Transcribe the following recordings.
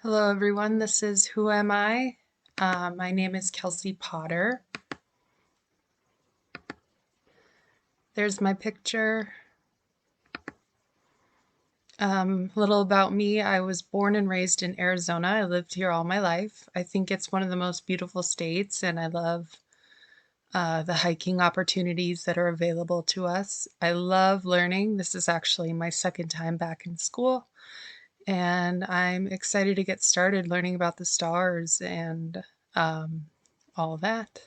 Hello everyone, this is Who Am I? My name is Kelsey Potter. There's my picture. Little about me, I was born and raised in Arizona. I lived here all my life. I think it's one of the most beautiful states and I love the hiking opportunities that are available to us. I love learning. This is actually my second time back in school and I'm excited to get started learning about the stars and all that.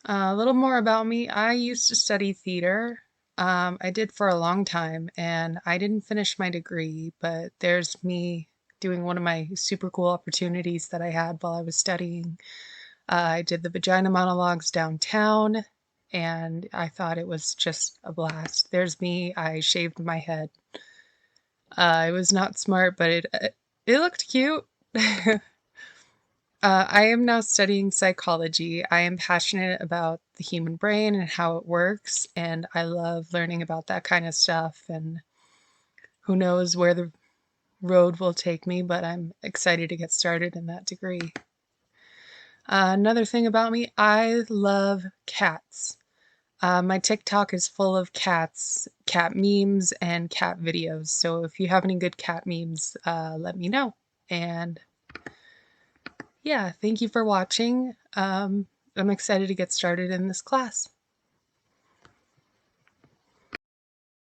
A little more about me. I used to study theater. I did for a long time and I didn't finish my degree, but there's me doing one of my super cool opportunities that I had while I was studying. I did the Vagina Monologues downtown and I thought it was just a blast. There's me. I shaved my head. It was not smart, but it looked cute. I am now studying psychology. I am passionate about the human brain and how it works, and I love learning about that kind of stuff. And who knows where the road will take me, but I'm excited to get started in that degree. Another thing about me, I love cats. My TikTok is full of cats, cat memes, and cat videos. So if you have any good cat memes, let me know. And yeah, thank you for watching. I'm excited to get started in this class.